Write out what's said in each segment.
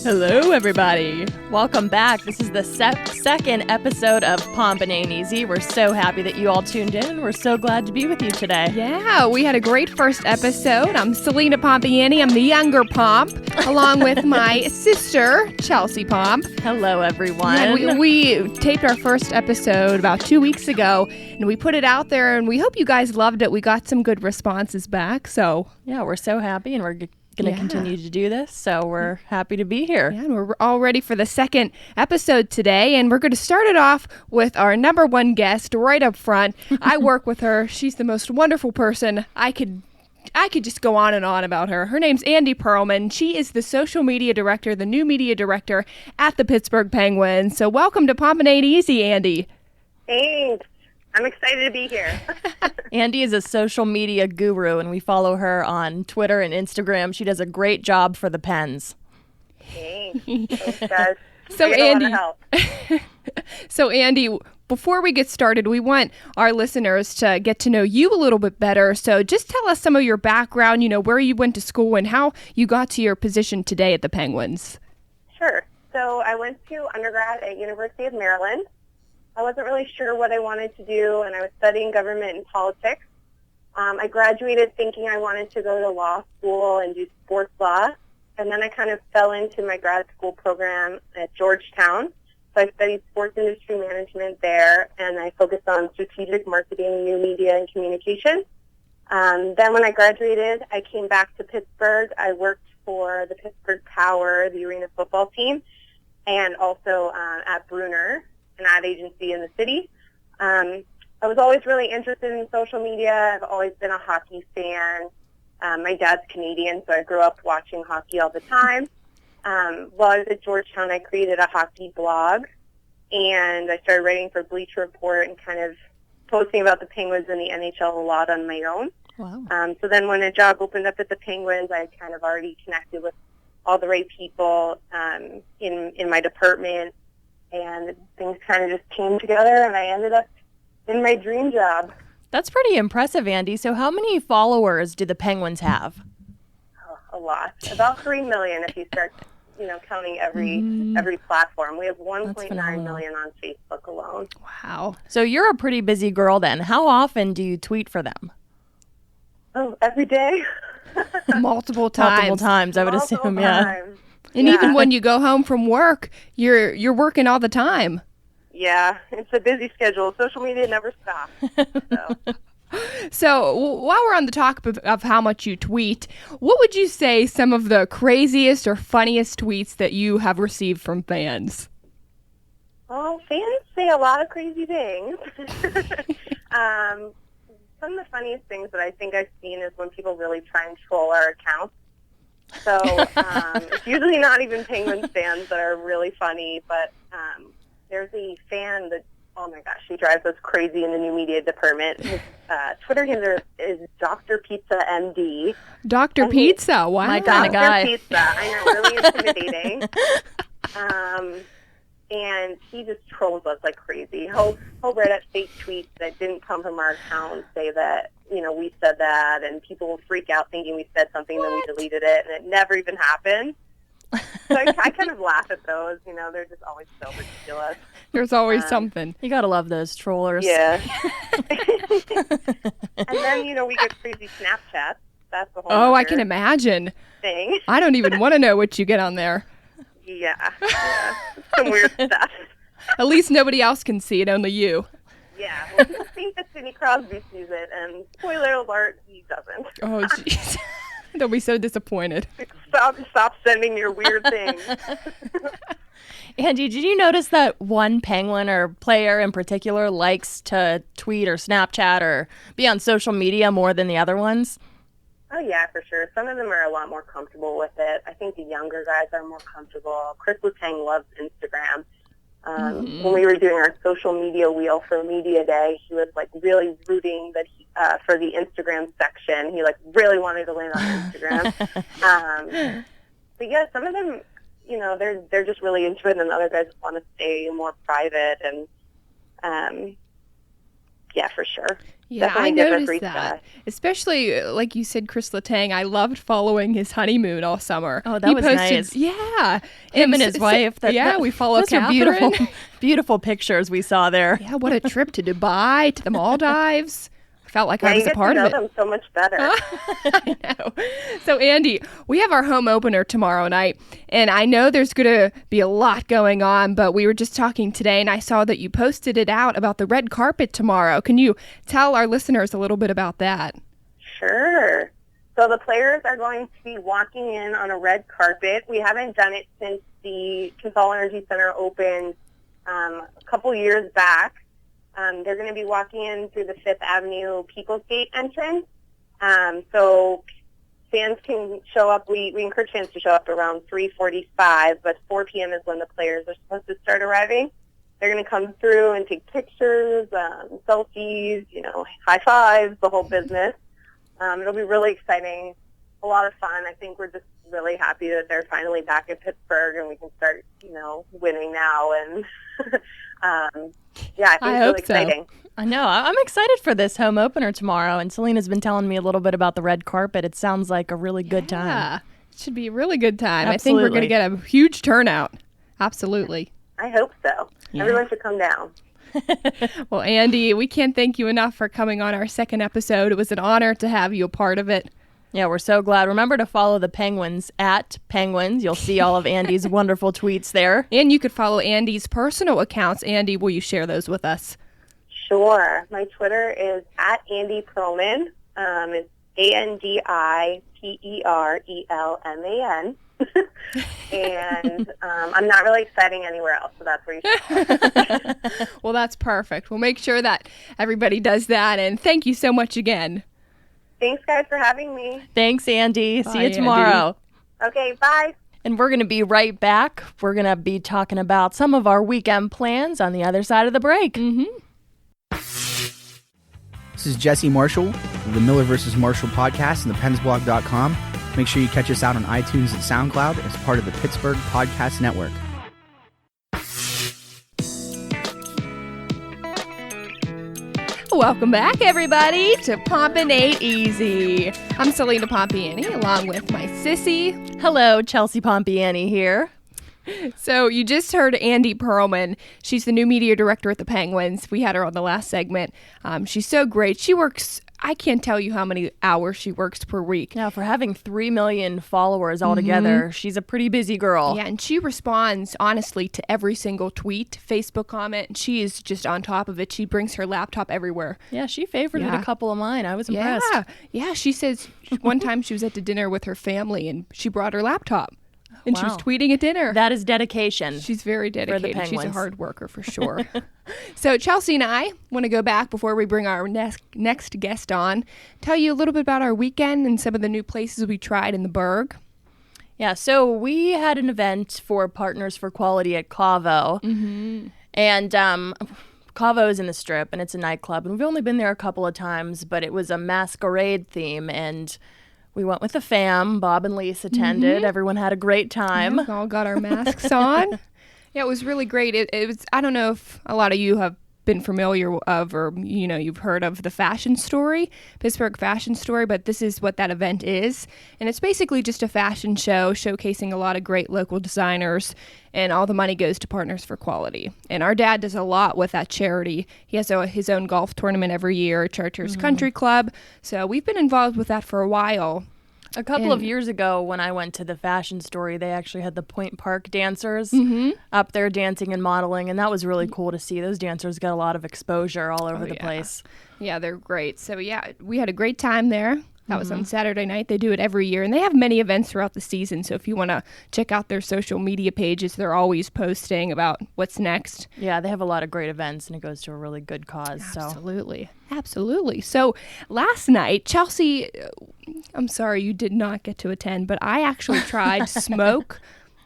Hello, everybody. Welcome back. This is the second episode of Pompeani. We're so happy that you all tuned in. We're so glad to be with you today. Yeah, we had a great first episode. I'm Celina Pompeani. I'm the younger Pomp, along with my sister, Chelsea Pomp. Hello, everyone. Yeah, we taped our first episode about 2 weeks ago, and we put it out there, and we hope you guys loved it. We got some good responses back, so... Yeah, we're so happy, and we're going to continue to do this, so we're happy to be here. Yeah, and we're all ready for the second episode today, and we're going to start it off with our number one guest right up front. I work with her. She's the most wonderful person. I could just go on and on about her. Her name's Andy Pearlman. She is the social media director, the new media director at the Pittsburgh Penguins. So welcome to Pompeani, Andy. Thanks. I'm excited to be here. Andi is a social media guru, and we follow her on Twitter and Instagram. She does a great job for the Pens. Thanks. Thanks, guys. So, Andy, so, Andy, before we get started, we want our listeners to get to know you a little bit better. So just tell us some of your background, where you went to school and how you got to your position today at the Penguins. Sure. So I went to undergrad at University of Maryland. I wasn't really sure what I wanted to do, and I was studying government and politics. I graduated thinking I wanted to go to law school and do sports law, and then I kind of fell into my grad school program at Georgetown. So I studied sports industry management there, and I focused on strategic marketing, new media, and communication. Then when I graduated, I came back to Pittsburgh. I worked for the Pittsburgh Power, the arena football team, and also at Brunner, an ad agency in the city. I was always really interested in social media. I've always been a hockey fan. My dad's Canadian, so I grew up watching hockey all the time. While I was at Georgetown, I created a hockey blog, and I started writing for Bleacher Report and kind of posting about the Penguins and the NHL a lot on my own. Wow. So then when a job opened up at the Penguins, I kind of already connected with all the right people in my department, and things kind of just came together, and I ended up in my dream job. That's pretty impressive, Andy. So how many followers do the Penguins have? Oh, a lot. About 3 million if you start, counting every platform. We have 1.9 million on Facebook alone. Wow. So you're a pretty busy girl then. How often do you tweet for them? Oh, every day. Multiple times, I would assume, yeah. And even when you go home from work, you're working all the time. Yeah, it's a busy schedule. Social media never stops. So while we're on the topic of how much you tweet, what would you say some of the craziest or funniest tweets that you have received from fans? Well, fans say a lot of crazy things. Some of the funniest things that I think I've seen is when people really try and troll our accounts. So it's usually not even Penguins fans that are really funny, but there's a fan that, oh my gosh, she drives us crazy in the new media department. His Twitter handle is Dr. Pizza MD. Dr. Pizza, wow. My kind of guy. Dr. Pizza, I know, really intimidating. And he just trolls us like crazy. He'll write up fake tweets that didn't come from our account, say that, we said that, and people will freak out thinking we said something, then we deleted it, and it never even happened. So I kind of laugh at those, they're just always so ridiculous. There's always something. You gotta love those trollers. Yeah. And then, we get crazy Snapchats. That's the whole Oh, I can imagine. thing. I don't even want to know what you get on there. Yeah. Some weird stuff. At least nobody else can see it, only you. Yeah. Well, people think that Sidney Crosby sees it, and spoiler alert, he doesn't. Oh, jeez. They'll be so disappointed. Stop sending your weird things. Andy, did you notice that one Penguin or player in particular likes to tweet or Snapchat or be on social media more than the other ones? Oh, yeah, for sure. Some of them are a lot more comfortable with it. I think the younger guys are more comfortable. Chris Letang loves Instagram. When we were doing our social media wheel for Media Day, he was really rooting that for the Instagram section. He really wanted to land on Instagram. But yeah, some of them, they're just really into it, and other guys want to stay more private. And yeah, for sure. Yeah, Definitely I give her noticed 3 that. stars. Especially, like you said, Chris Letang, I loved following his honeymoon all summer. Oh, that was nice. Yeah. Him and his wife. We follow those are Catherine. beautiful, beautiful pictures we saw there. Yeah, what a trip to Dubai, to the Maldives. I felt like Yeah, I was you a get part to of know it. them so much better. I know. So, Andy, we have our home opener tomorrow night, and I know there's going to be a lot going on, but we were just talking today, and I saw that you posted it out about the red carpet tomorrow. Can you tell our listeners a little bit about that? Sure. So the players are going to be walking in on a red carpet. We haven't done it since the Consol Energy Center opened a couple years back. They're going to be walking in through the 5th Avenue People's Gate entrance. So fans can show up. We encourage fans to show up around 3:45, but 4 p.m. is when the players are supposed to start arriving. They're going to come through and take pictures, selfies, high fives, the whole business. It'll be really exciting, a lot of fun. I think we're just really happy that they're finally back in Pittsburgh and we can start, winning now. And I think it's really exciting. I know. I'm excited for this home opener tomorrow. And Celina's been telling me a little bit about the red carpet. It sounds like a really good time. Yeah, it should be a really good time. Absolutely. I think we're going to get a huge turnout. Absolutely. I hope so. Yeah. Everyone should come down. Well, Andy, we can't thank you enough for coming on our second episode. It was an honor to have you a part of it. Yeah, we're so glad. Remember to follow the Penguins at Penguins. You'll see all of Andy's wonderful tweets there. And you could follow Andy's personal accounts. Andy, will you share those with us? Sure. My Twitter is at Andy Pearlman. It's ANDIPERELMAN. And I'm not really exciting anywhere else, so that's where you should. Well, that's perfect. We'll make sure that everybody does that. And thank you so much again. Thanks, guys, for having me. Thanks, Andy. Bye, See you tomorrow. Andy. Okay, bye. And we're going to be right back. We're going to be talking about some of our weekend plans on the other side of the break. Mm-hmm. This is Jesse Marshall of the Miller vs. Marshall podcast and thepensblog.com. Make sure you catch us out on iTunes and SoundCloud as part of the Pittsburgh Podcast Network. Welcome back, everybody, to Pomp and Ain't Easy. I'm Celina Pompeani, along with my sissy. Hello, Chelsea Pompeani here. So you just heard Andy Pearlman. She's the new media director at the Penguins. We had her on the last segment. She's so great. She works, I can't tell you how many hours she works per week. Now, for having 3 million followers altogether, she's a pretty busy girl. Yeah, and she responds, honestly, to every single tweet, Facebook comment. She is just on top of it. She brings her laptop everywhere. Yeah, she favorited a couple of mine. I was impressed. Yeah, she says one time she was at the dinner with her family, and she brought her laptop. And she was tweeting at dinner. That is dedication. She's very dedicated. For the She's a hard worker for sure. So Chelsea and I want to go back before we bring our next guest on, tell you a little bit about our weekend and some of the new places we tried in the Burgh. Yeah, so we had an event for Partners for Quality at Cavo. Mm-hmm. And Cavo is in the Strip, and it's a nightclub. And we've only been there a couple of times, but it was a masquerade theme, and we went with the fam. Bob and Lise attended. Mm-hmm. Everyone had a great time. Yeah, we all got our masks on. Yeah, it was really great. It was. I don't know if a lot of you have been familiar of, or you've heard of the Fashion Story, Pittsburgh Fashion Story, but this is what that event is, and it's basically just a fashion show showcasing a lot of great local designers, and all the money goes to Partners for Quality. And our dad does a lot with that charity. He has his own golf tournament every year, Charters Country Club, so we've been involved with that for a while. A couple of years ago, when I went to the Fashion Story, they actually had the Point Park dancers up there dancing and modeling, and that was really cool to see. Those dancers got a lot of exposure all over the place. Yeah, they're great. So, yeah, we had a great time there. That was on Saturday night. They do it every year, and they have many events throughout the season. So if you want to check out their social media pages, they're always posting about what's next. Yeah, they have a lot of great events, and it goes to a really good cause. Absolutely. Absolutely. So last night, Chelsea, I'm sorry you did not get to attend, but I actually tried Smoke,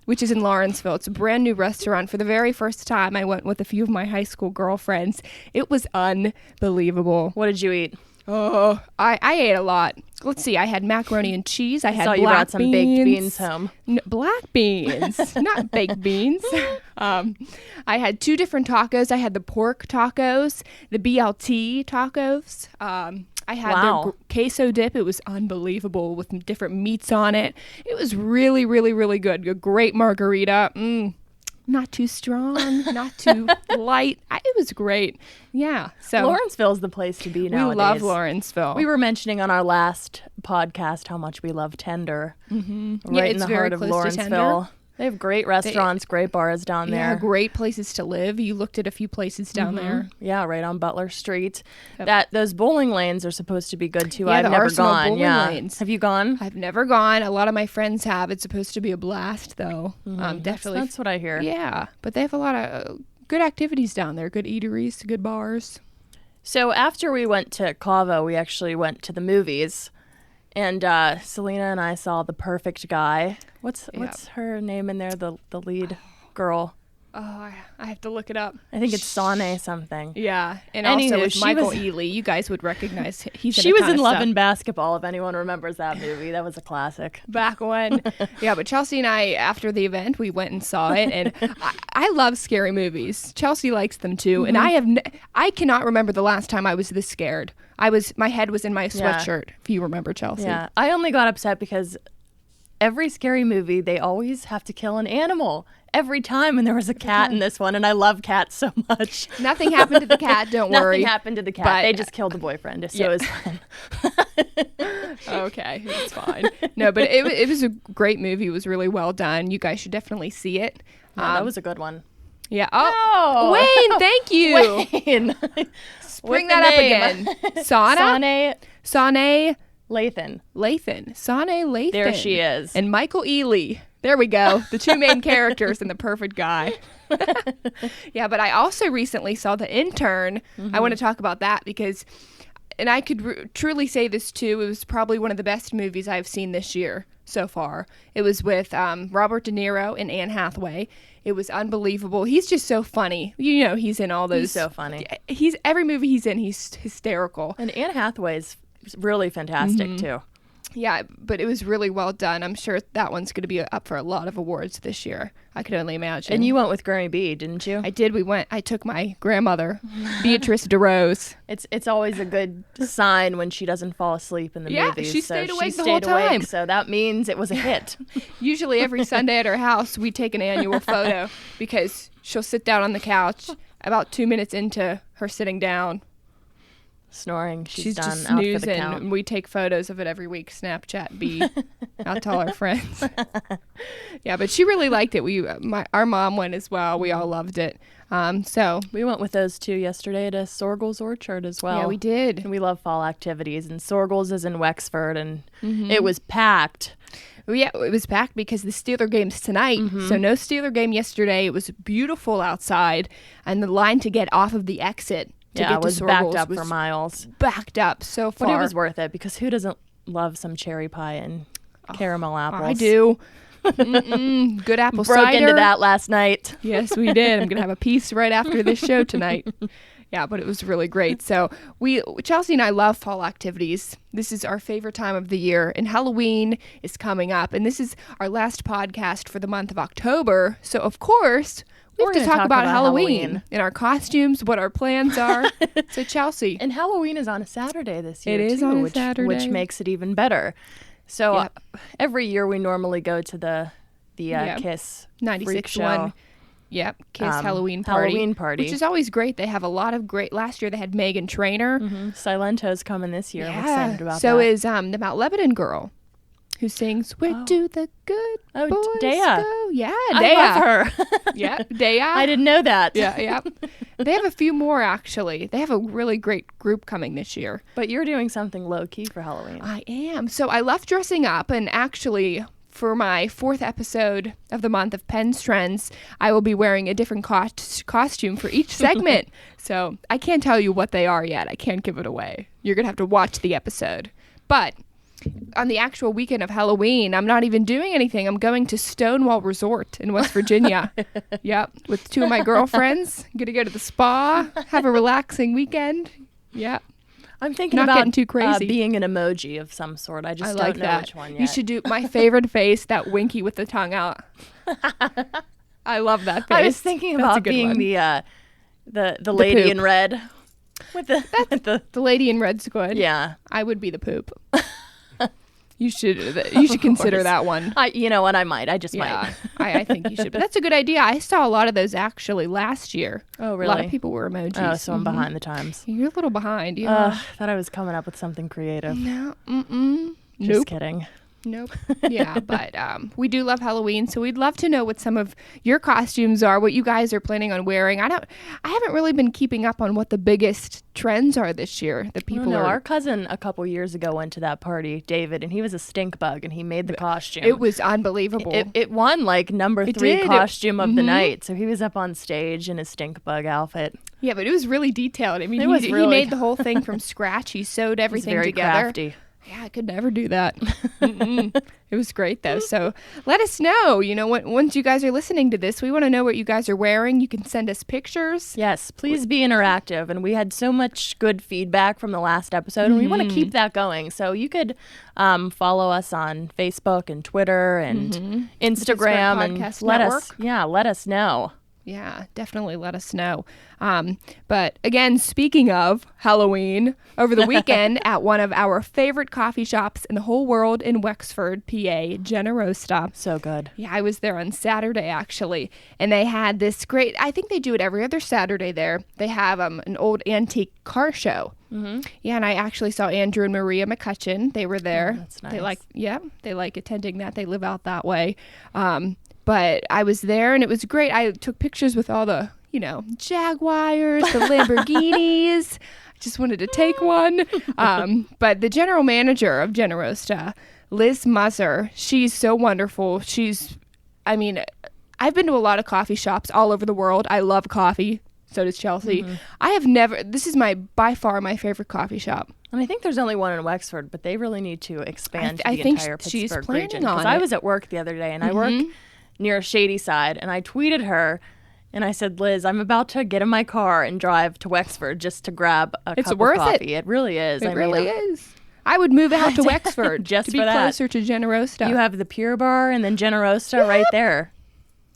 which is in Lawrenceville. It's a brand new restaurant. For the very first time, I went with a few of my high school girlfriends. It was unbelievable. What did you eat? Oh, I ate a lot. Let's see. I had macaroni and cheese. I had saw black you brought some beans. baked beans home. Black beans, not baked beans. I had 2 different tacos. I had the pork tacos, the BLT tacos. I had the queso dip. It was unbelievable with different meats on it. It was really, really, really good. A great margarita. Not too strong, not too light. It was great. Yeah. So Lawrenceville's the place to be nowadays. We love Lawrenceville. We were mentioning on our last podcast how much we love Tender. Mm-hmm. Right in the heart of Lawrenceville. They have great restaurants, great bars down there. Yeah, great places to live. You looked at a few places down there. Yeah, right on Butler Street. Yep. Those bowling lanes are supposed to be good too. Yeah, I've never gone. Bowling lanes. Have you gone? I've never gone. A lot of my friends have. It's supposed to be a blast, though. Definitely. That's what I hear. Yeah, but they have a lot of good activities down there. Good eateries, good bars. So after we went to Cavo, we actually went to the movies. And Celina and I saw The Perfect Guy. What's her name in there? The lead girl. Oh, I have to look it up. I think it's Sane something. Yeah, and Anywho, also with Michael Ealy. You guys would recognize he's. She was in Love and Basketball. If anyone remembers that movie, that was a classic. Back when, yeah. But Chelsea and I, after the event, we went and saw it, and I love scary movies. Chelsea likes them too, and I cannot remember the last time I was this scared. My head was in my sweatshirt. If you remember, Chelsea. Yeah, I only got upset because every scary movie they always have to kill an animal. Every time, and there was a cat in this one, and I love cats so much. Nothing happened to the cat, don't worry. Nothing happened to the cat. They just killed the boyfriend, so it was fine. Okay, it's fine. No, but it was a great movie. It was really well done. You guys should definitely see it. Yeah, that was a good one. Yeah. Oh, Wayne, thank you. Wayne. Bring that up again. Sane Lathan. Sane Lathan. There she is. And Michael Ealy. There we go. The 2 main characters in The Perfect Guy. Yeah, but I also recently saw The Intern. I want to talk about that because, and I could truly say this too, it was probably one of the best movies I've seen this year so far. It was with Robert De Niro and Anne Hathaway. It was unbelievable. He's just so funny. You know, he's in all those. He's so funny. Every movie he's in, he's hysterical. And Anne Hathaway's really fantastic too. Yeah, but it was really well done. I'm sure that one's going to be up for a lot of awards this year. I could only imagine. And you went with Grammy B, didn't you? I did. I took my grandmother, Beatrice DeRose. It's always a good sign when she doesn't fall asleep in the movies. Yeah, she stayed awake the whole time. So that means it was a hit. Usually every Sunday at her house, we take an annual photo because she'll sit down on the couch about 2 minutes into her sitting down. Snoring. She's done just out snoozing, for the count. and we take photos of it every week. Snapchat B out to all our friends. Yeah, but she really liked it. Our mom went as well. We all loved it. So we went with those 2 yesterday to Sorgel's Orchard as well. Yeah, we did. And we love fall activities. And Sorgel's is in Wexford, and it was packed. Yeah, it was packed because the Steeler game's tonight. So no Steeler game yesterday. It was beautiful outside, and the line to get off of the exit. It was backed up for miles. Backed up so far. But it was worth it because who doesn't love some cherry pie and caramel apples? I do. Good apple cider. Broke into that last night. Yes, we did. I'm going to have a piece right after this show tonight. Yeah, but it was really great. So Chelsea and I love fall activities. This is our favorite time of the year, and Halloween is coming up. And this is our last podcast for the month of October. So, of course, we have to talk about Halloween and our costumes, what our plans are. So, Chelsea. And Halloween is on a Saturday this year, It is too, on a Saturday. Which makes it even better. So, every year we normally go to the Kiss 96 freak one. show. Yep, Kiss Halloween party. Which is always great. They have a lot of great. Last year they had Meghan Trainor. Silento's coming this year. I'm excited about that. So is the Mount Lebanon girl who sings "Where Do the Good Boys Dea. Go?" Yeah, Dea. I love her. Yeah, Dea. I didn't know that. Yeah. They have a few more, actually. They have a really great group coming this year. But you're doing something low-key for Halloween. I am. So I love dressing up, and actually, for my 4th episode of the month of Pens Trends, I will be wearing a different costume for each segment. So I can't tell you what they are yet. I can't give it away. You're going to have to watch the episode. But on the actual weekend of Halloween, I'm not even doing anything. I'm going to Stonewall Resort in West Virginia. Yep, with 2 of my girlfriends. I'm going to go to the spa, have a relaxing weekend. Yep. I'm thinking Not about getting too crazy. Being an emoji of some sort. I just don't know which one yet. You should do my favorite face, that winky with the tongue out. I love that face. I was thinking about being one. the lady poop. in red. With the The lady in red's good. Yeah. I would be the poop. You should consider that one. You know what? I might. I just Yeah, might. I think you should. But that's a good idea. I saw a lot of those actually last year. Oh, really? A lot of people were emojis. Oh, so I'm behind the times. You're a little behind. Yeah. Thought I was coming up with something creative. No. Just Nope. kidding. Nope. Yeah, but we do love Halloween, so we'd love to know what some of your costumes are, what you guys are planning on wearing. I haven't really been keeping up on what the biggest trends are this year. The people Our cousin a couple years ago went to that party, David, and he was a stink bug, and he made the costume. It was unbelievable. It won like number 3 did. costume of the night. So he was up on stage in his stink bug outfit. Yeah, but it was really detailed. I mean, he made the whole thing from scratch. He sewed everything very together. crafty. Yeah, I could never do that. It was great, though. So let us know. Once you guys are listening to this, we want to know what you guys are wearing. You can send us pictures. Yes, please be interactive. And we had so much good feedback from the last episode, and we want to keep that going. So you could follow us on Facebook and Twitter and Instagram and let us know. Yeah, definitely let us know. But again, speaking of Halloween, over the weekend at one of our favorite coffee shops in the whole world in Wexford, PA, Generoasta. So good. Yeah, I was there on Saturday, actually. And they had this great, I think they do it every other Saturday there. They have an old antique car show. Mm-hmm. Yeah, and I actually saw Andrew and Maria McCutcheon. They were there. Oh, that's nice. They like attending that. They live out that way. But I was there, and it was great. I took pictures with all the, Jaguars, the Lamborghinis. I just wanted to take one. But the general manager of Generoasta, Liz Masseur, she's so wonderful. I've been to a lot of coffee shops all over the world. I love coffee. So does Chelsea. Mm-hmm. This is by far my favorite coffee shop. And I think there's only one in Wexford, but they really need to expand I the think entire she's Pittsburgh planning region. on Because it. I was at work the other day, and I work near Shady Side, and I tweeted her, and I said, Liz, I'm about to get in my car and drive to Wexford just to grab a cup of coffee. It really is. It really is. I would move out to Wexford just to be for that. closer to Generoasta. You have the Pure Bar and then Generoasta right there.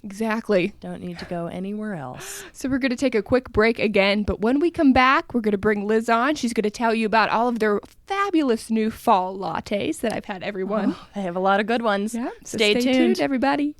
Exactly. Don't need to go anywhere else. So we're going to take a quick break again, but when we come back, we're going to bring Liz on. She's going to tell you about all of their fabulous new fall lattes that I've had everyone. Oh, they have a lot of good ones. Yeah, so stay tuned, everybody.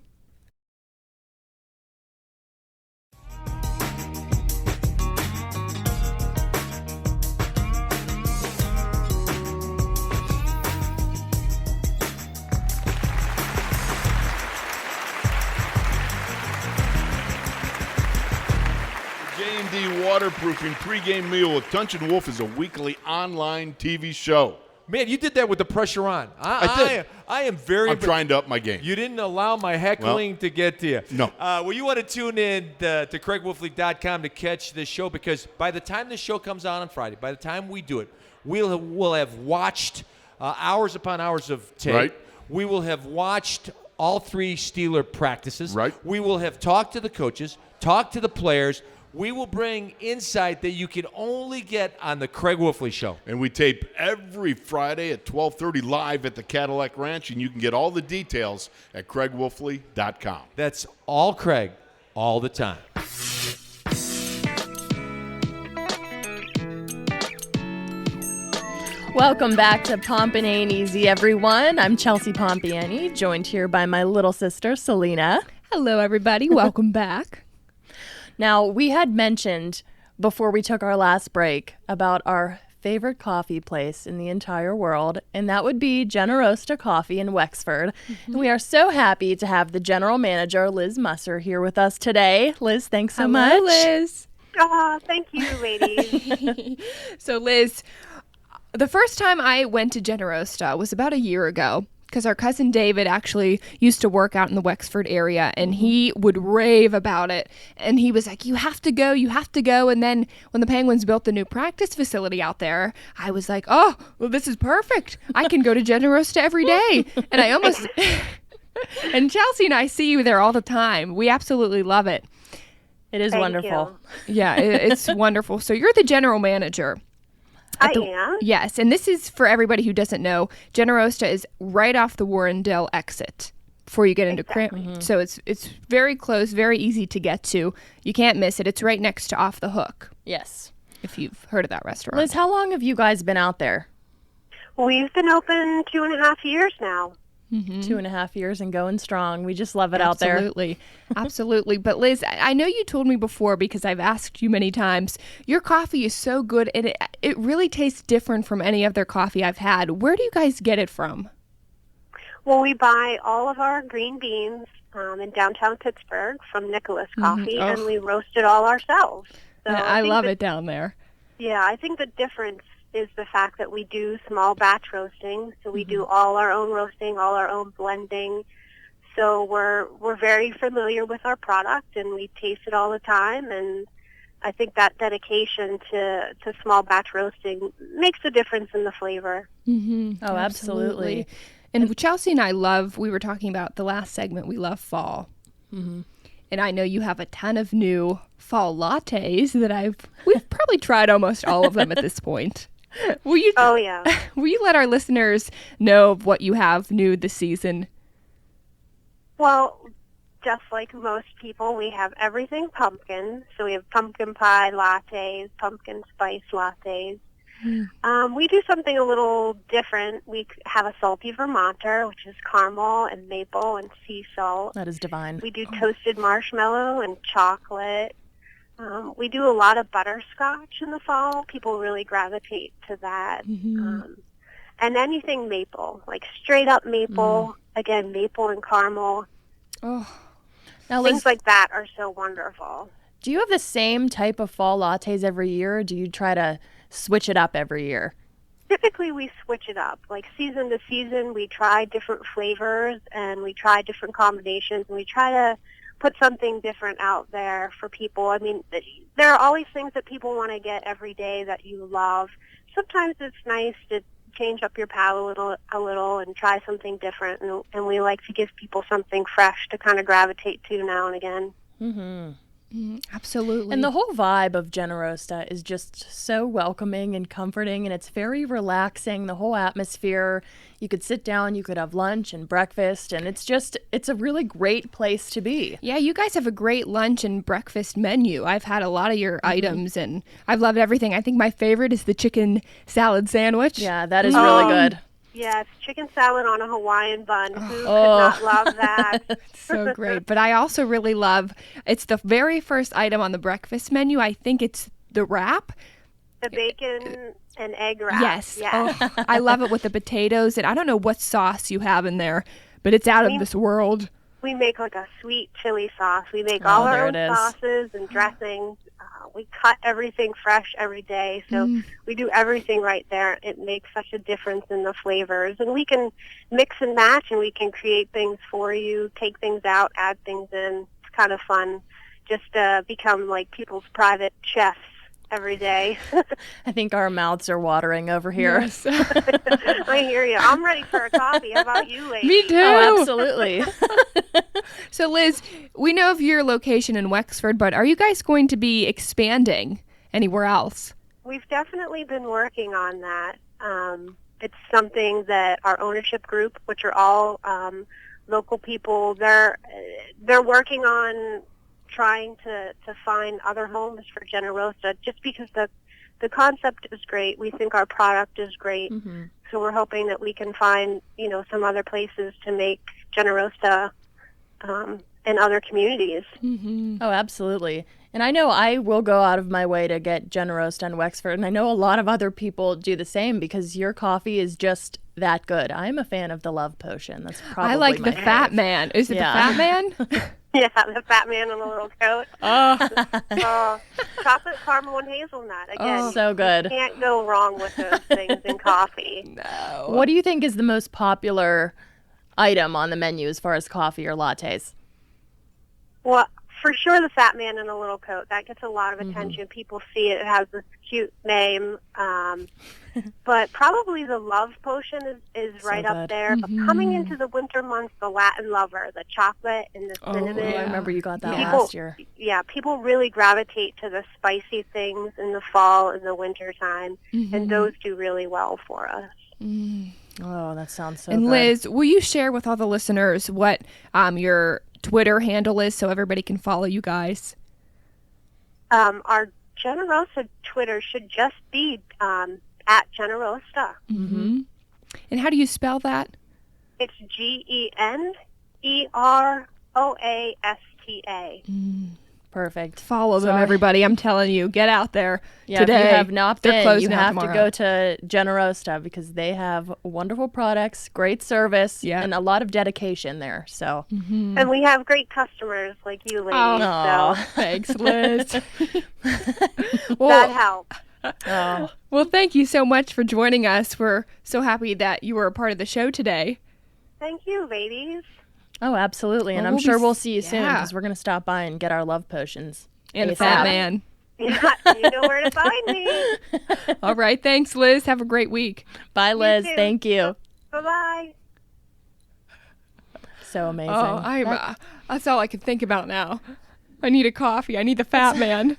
J&D Waterproofing pregame meal with Tunch and Wolf is a weekly online TV show. Man, you did that with the pressure on. I did. I am very. I'm trying to up my game. You didn't allow my heckling to get to you. No. Well, you want to tune in to CraigWolfley.com to catch this show, because by the time this show comes on Friday, by the time we do it, we'll have watched hours upon hours of tape. Right. We will have watched all 3 Steeler practices. Right. We will have talked to the coaches, talked to the players. We will bring insight that you can only get on the Craig Wolfley Show. And we tape every Friday at 12:30 live at the Cadillac Ranch, and you can get all the details at CraigWolfley.com. That's all Craig, all the time. Welcome back to Pomp and Ain't Easy, everyone. I'm Chelsea Pompeani, joined here by my little sister, Celina. Hello, everybody. Welcome back. Now, we had mentioned before we took our last break about our favorite coffee place in the entire world, and that would be Generoasta Coffee in Wexford. And we are so happy to have the general manager, Liz Masseur, here with us today. Liz, thanks so much. Hello, Liz. Thank you, ladies. So, Liz, the first time I went to Generoasta was about a year ago, because our cousin David actually used to work out in the Wexford area, and he would rave about it. And he was like, you have to go. And then when the Penguins built the new practice facility out there, I was like, oh, well, this is perfect. I can go to Generoasta every day. And I almost... And Chelsea and I see you there all the time. We absolutely love it. It is Thank wonderful. you. Yeah, it's wonderful. So you're the general manager. I am. Yes, and this is for everybody who doesn't know. Generoasta is right off the Warrendale exit before you get into Cram. So it's very close, very easy to get to. You can't miss it. It's right next to Off the Hook. Yes. If you've heard of that restaurant. Liz, how long have you guys been out there? We've been open 2.5 years now. 2.5 years and going strong. We just love it out there. Absolutely. Absolutely. But Liz, I know you told me before because I've asked you many times, your coffee is so good and it really tastes different from any other coffee I've had. Where do you guys get it from? Well, we buy all of our green beans in downtown Pittsburgh from Nicholas Coffee, and we roast it all ourselves. So I love it down there. Yeah, I think the difference is the fact that we do small batch roasting, so we do all our own roasting, all our own blending. So we're very familiar with our product, and we taste it all the time. And I think that dedication to small batch roasting makes a difference in the flavor. Oh, absolutely. And Chelsea and I we were talking about the last segment, we love fall. And I know you have a ton of new fall lattes that we've probably tried almost all of them at this point. Will you let our listeners know of what you have new this season? Well, just like most people, we have everything pumpkin. So we have pumpkin pie lattes, pumpkin spice lattes. We do something a little different. We have a salty Vermonter, which is caramel and maple and sea salt. That is divine. We do toasted marshmallow and chocolate. We do a lot of butterscotch in the fall. People really gravitate to that. And anything maple, like straight up maple, again, maple and caramel. Now, things like that are so wonderful. Do you have the same type of fall lattes every year, or do you try to switch it up every year? Typically, we switch it up. Like season to season, we try different flavors, and we try different combinations, and we try to put something different out there for people. I mean, there are always things that people want to get every day that you love. Sometimes it's nice to change up your palate a little and try something different, and we like to give people something fresh to kind of gravitate to now and again. Absolutely. And the whole vibe of Generoasta is just so welcoming and comforting, and it's very relaxing, the whole atmosphere. You could sit down, you could have lunch and breakfast, and it's a really great place to be. Yeah, you guys have a great lunch and breakfast menu. I've had a lot of your items, and I've loved everything. I think my favorite is the chicken salad sandwich. Yeah, that is really good. Yes, chicken salad on a Hawaiian bun. Who could not love that? So great. But I also really love, it's the very first item on the breakfast menu. I think it's the wrap. The bacon and egg wrap. Yes. Oh, I love it with the potatoes. And I don't know what sauce you have in there, but it's out of this world. We make like a sweet chili sauce. We make all our own sauces and dressings. We cut everything fresh every day, so we do everything right there. It makes such a difference in the flavors, and we can mix and match, and we can create things for you, take things out, add things in. It's kind of fun just to become like people's private chefs every day. I think our mouths are watering over here. Yes. I hear you. I'm ready for a coffee. How about you, ladies? Me too. Oh, absolutely. So, Liz, we know of your location in Wexford, but are you guys going to be expanding anywhere else? We've definitely been working on that. It's something that our ownership group, which are all local people, they're working on trying to find other homes for Generoasta, just because the concept is great. We think our product is great. So we're hoping that we can find, some other places to make Generoasta in other communities. Oh, absolutely. And I know I will go out of my way to get Generoasta in Wexford, and I know a lot of other people do the same because your coffee is just that good. I'm a fan of the Love Potion. That's probably I like my the Fat Man. Is it the Fat Man? Yeah, the fat man in a little coat. Chocolate, caramel, and hazelnut. Again, so good. You can't go wrong with those things in coffee. No. What do you think is the most popular item on the menu as far as coffee or lattes? Well, for sure the fat man in a little coat. That gets a lot of attention. People see it. It has this cute name. But probably the Love Potion is right So up good. there. But coming into the winter months, the Latin Lover, the chocolate and the cinnamon. I remember you got that People- last year. Yeah, people really gravitate to the spicy things in the fall and the winter time, and those do really well for us. Oh, that sounds so And good. Liz, will you share with all the listeners what your Twitter handle is so everybody can follow you guys? Our Generoasta Twitter should just be at Generoasta. And how do you spell that? It's GENEROASTA. Perfect. Follow them, everybody. I'm telling you, get out there Yeah, today. if you have not They're been, closing you out have to tomorrow. go to Generoasta because they have wonderful products, great service, Yeah. and a lot of dedication there. So, And we have great customers like you ladies, Aw. so Thanks, Liz. that well, helps. well, thank you so much for joining us. We're so happy that you were a part of the show today. Thank you, ladies. oh, absolutely. And Well, I'm we'll be sure s- we'll see you soon yeah. because we're going to stop by and get our love potions. And the ASAP. Fat Man. Yeah, you know where to find me. All right. Thanks, Liz. Have a great week. Bye, Liz. too. Thank you. Bye-bye. So amazing. Oh, that's all I can think about now. I need a coffee. I need the Fat Man.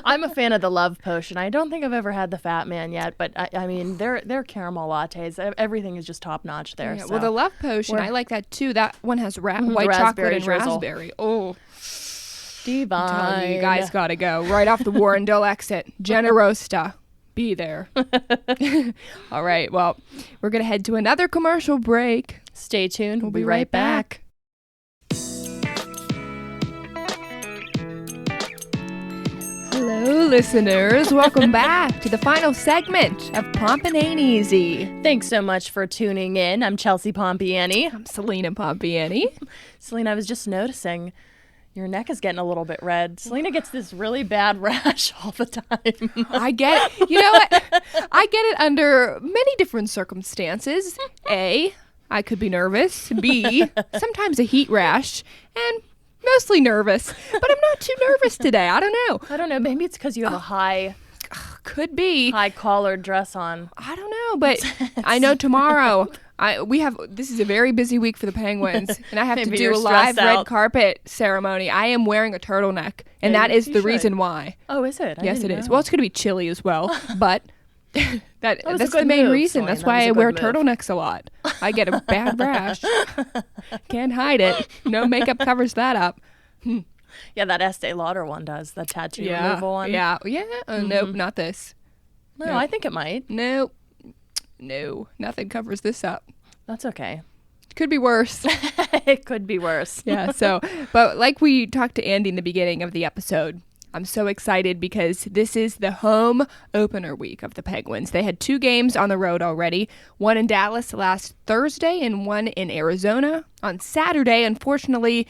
I'm a fan of the love potion. I don't think I've ever had the Fat Man yet, but I mean, their caramel lattes, everything is just top notch there. Yeah, so. well, the Love Potion, I like that too. That one has white chocolate raspberry and drizzle. raspberry. Oh, divine. I'm telling you guys got to go right off the Warrendale exit. Generoasta. Be there. All right. Well, we're going to head to another commercial break. Stay tuned. We'll be be right right back. Hello, listeners. Welcome back to the final segment of Pompeani. Thanks so much for tuning in. I'm Chelsea Pompeani. I'm Celina Pompeani. Celina, I was just noticing your neck is getting a little bit red. Celina gets this really bad rash all the time. I get it. You know what? I get it under many different circumstances. A, I could be nervous. B, sometimes a heat rash. And mostly nervous. But I'm not too nervous today. I don't know. I don't know. Maybe it's because you have a high Could be. collared dress on. I don't know, but I know tomorrow this is a very busy week for the Penguins, and I have to Maybe do you're a live stressed red out. carpet ceremony. I am wearing a turtleneck, and Yeah, that is you the should. reason why. Oh, is it? Yes, it is. Know. Well, it's going to be chilly as well, but was that's a the good main move, reason. Celina. That's That why was a I wear good move. turtlenecks a lot. I get a bad rash. Can't hide it. No makeup covers that up. Yeah, that Estee Lauder one does. The tattoo removal one. Yeah. Nope, not this. No, Yeah. I think it might. Nope. No, nothing covers this up. That's okay. Could be worse. It could be worse. Yeah, but like we talked to Andy in the beginning of the episode, I'm so excited because this is the home opener week of the Penguins. They had 2 games on the road already, one in Dallas last Thursday and one in Arizona on Saturday. Unfortunately,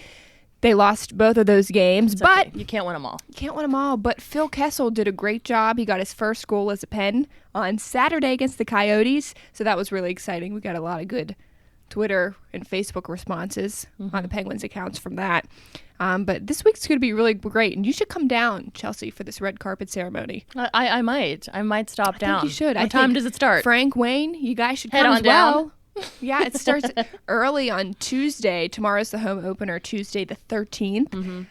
they lost both of those games, It's but okay. You can't win them all. can't win them all. But Phil Kessel did a great job. He got his first goal as a Pen on Saturday against the Coyotes, so that was really exciting. We got a lot of good Twitter and Facebook responses on the Penguins accounts from that. But this week's going to be really great, and you should come down, Chelsea, for this red carpet ceremony. I might. I might stop down. I think you should. What time does it start? Frank, Wayne, you guys should Head come on as well. down. Yeah, it starts early on Tuesday. Tomorrow's the home opener, Tuesday the 13th.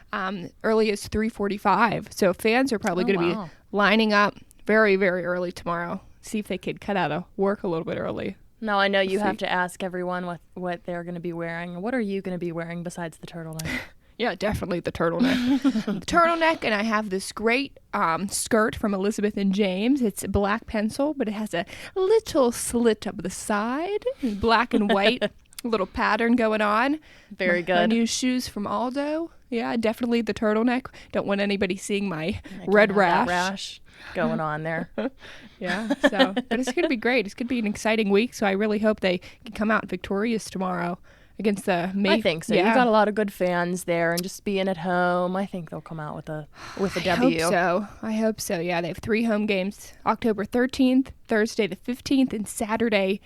Early as 3:45. So fans are probably going to wow. be lining up very, very early tomorrow. See if they could cut out of work a little bit early. No, I know you have to ask everyone what they're going to be wearing. What are you going to be wearing besides the turtleneck? Yeah, definitely the turtleneck. The turtleneck, and I have this great skirt from Elizabeth and James. It's black pencil, but it has a little slit up the side, black and white, little pattern going on. Very My good. new shoes from Aldo. Yeah, definitely the turtleneck. Don't want anybody seeing my red Have that rash. rash going on there. Yeah, so, but it's going to be great. It's going to be an exciting week, so I really hope they can come out victorious tomorrow against the I think so. Yeah. You got a lot of good fans there, and just being at home, I think they'll come out with a W. I hope so. Yeah, they have 3 home games: October 13th, Thursday the 15th, and Saturday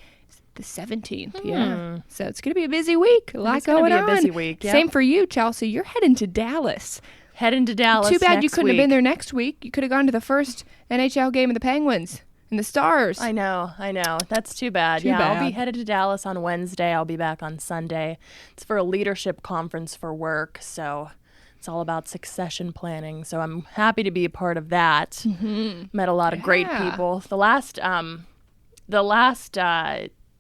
the 17th. Yeah, so it's gonna be a busy week. A lot It's gonna going be a on. busy week, yep. Same for you, Chelsea. You're heading to Dallas. Heading to Dallas. Too bad you next couldn't have week. been there next week. You could have gone to the first NHL game of the Penguins and the Stars. I know. That's too bad. Too I'll bad. be headed to Dallas on Wednesday. I'll be back on Sunday. It's for a leadership conference for work, so it's all about succession planning. So I'm happy to be a part of that. Met a lot of great people. The last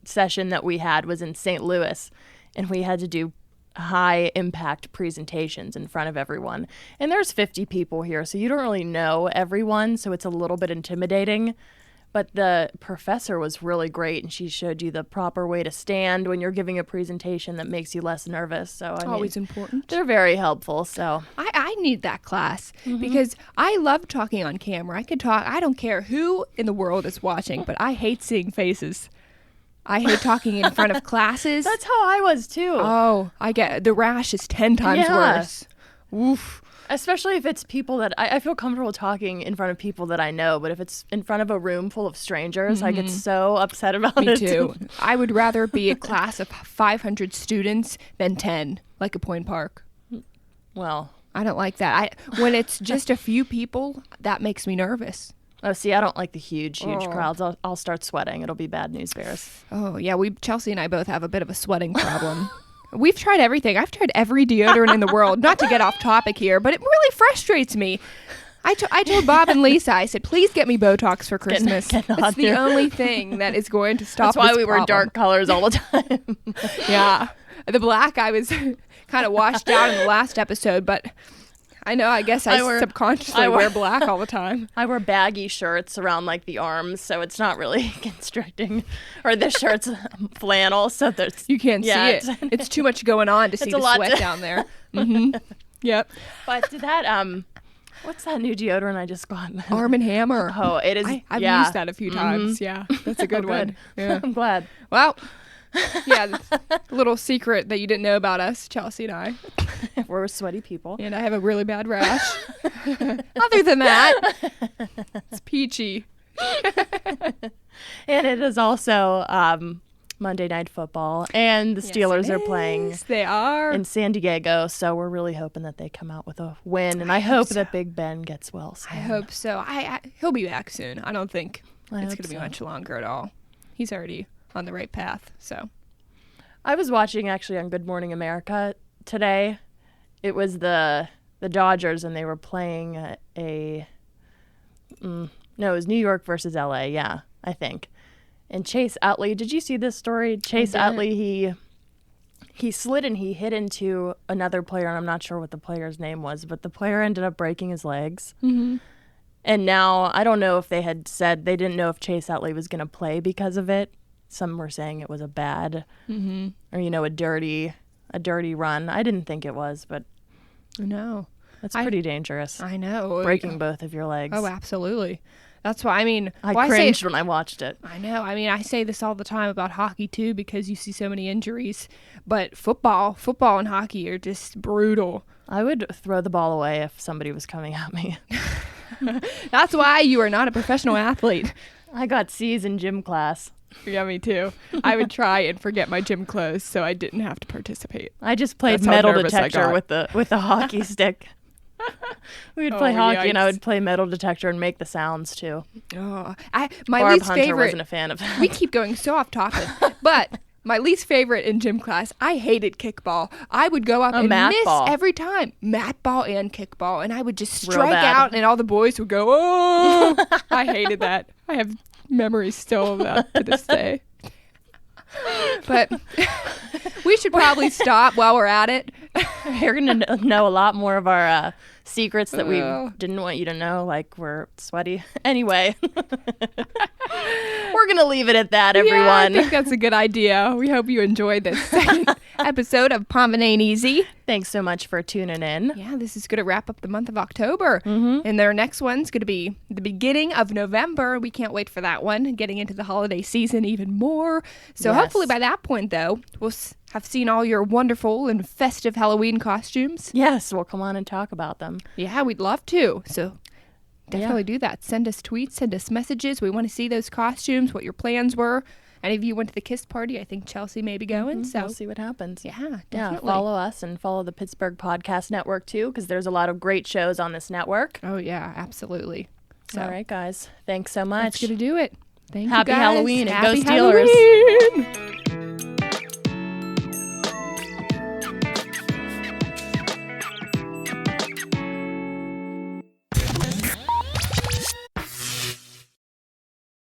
session that we had was in St. Louis, and we had to do high impact presentations in front of everyone. And there's 50 people here, so you don't really know everyone, so it's a little bit intimidating. But the professor was really great, and she showed you the proper way to stand when you're giving a presentation that makes you less nervous. So I Always mean, important. they're very helpful. So I need that class because I love talking on camera. I could talk. I don't care who in the world is watching, but I hate seeing faces. I hate talking in front of classes. that's how I was too. Oh, I get the rash is 10 times Yeah. worse. Oof. Especially if it's people that I feel comfortable talking in front of people that I know, but if it's in front of a room full of strangers, I get so upset about Me it. too. I would rather be a class of 500 students than 10, like a Point Park. Well, I don't like that. When it's just a few people, that makes me nervous. oh, see, I don't like the huge Oh. crowds. I'll start sweating. It'll be bad news bears. Oh, yeah, Chelsea and I both have a bit of a sweating problem. We've tried everything. I've tried every deodorant in the world. Not to get off topic here, but it really frustrates me. I told Bob and Lisa, I said, please get me Botox for Christmas. getting on It's the here. only thing that is going to stop That's why this we wear problem. dark colors all the time. Yeah. The black, I was kind of washed out in the last episode, but I guess I subconsciously wear black all the time. I wear baggy shirts around like the arms, so it's not really constricting. Or the shirt's flannel, so there's You can't see it. it's- It's too much going on to see a the lot sweat to- down there. Yep. But that what's that new deodorant I just got? Arm & Hammer. Oh, it is. I've yeah. used that a few times. Yeah, that's a good Oh, one. Yeah. I'm glad. Well, yeah, little secret that you didn't know about us, Chelsea and I. We're sweaty people. And I have a really bad rash. Other than that, it's peachy. And it is also Monday Night Football, and the Steelers are playing They are. in San Diego, so we're really hoping that they come out with a win, and I hope that Big Ben gets well soon. I hope so. He'll be back soon. I don't think I it's hope going to be so. much longer at all. He's already on the right path. So I was watching actually on Good Morning America today. It was the Dodgers, and they were playing it was New York versus LA, yeah, I think. And Chase Utley, did you see this story? Chase Utley, he slid and he hit into another player, and I'm not sure what the player's name was, but the player ended up breaking his legs. Mm-hmm. And now I don't know if they had said they didn't know if Chase Utley was going to play because of it. Some were saying it was a bad or a dirty run. I didn't think it was, but no, that's pretty dangerous. I know. Breaking both of your legs. Oh, absolutely. That's why, I cringed when I watched it. I know. I say this all the time about hockey too because you see so many injuries. But football and hockey are just brutal. I would throw the ball away if somebody was coming at me. That's why you are not a professional athlete. I got C's in gym class. Yeah, me too. I would try and forget my gym clothes so I didn't have to participate. I just played That's how metal nervous I detector got. with the hockey stick. We would play hockey, and I yikes. would play metal detector and make the sounds too. Oh, my Barb least Hunter favorite. wasn't a fan of that. We keep going so off topic, but my least favorite in gym class, I hated kickball. I would go up and mat miss ball. every time. Mat ball and kickball, and I would just Real strike bad. out, and all the boys would go, oh! I hated that. I have memories still of that to this day. But we should probably stop while we're at it. You're going to know a lot more of our secrets that we Oh. didn't want you to know, like we're sweaty. Anyway, we're going to leave it at that, Yeah, I everyone. think that's a good idea. We hope you enjoyed this second episode of Pomp Ain't Easy. Thanks so much for tuning in. Yeah, this is going to wrap up the month of October. And their next one's going to be the beginning of November. We can't wait for that one, getting into the holiday season even more. So Yes. hopefully by that point, though, we'll have seen all your wonderful and festive Halloween costumes. Yes, we'll come on and talk about them. Yeah, we'd love to. So definitely do that. Send us tweets, send us messages. We want to see those costumes, what your plans were. any of you went to the Kiss party, I think Chelsea may be going. So we'll see what happens. yeah, definitely. Follow us and follow the Pittsburgh Podcast Network too, because there's a lot of great shows on this network. Oh yeah, absolutely. So All right, guys. Thanks so much. that's gonna do it. Thank Happy you guys. Halloween and Happy go Steelers. Halloween.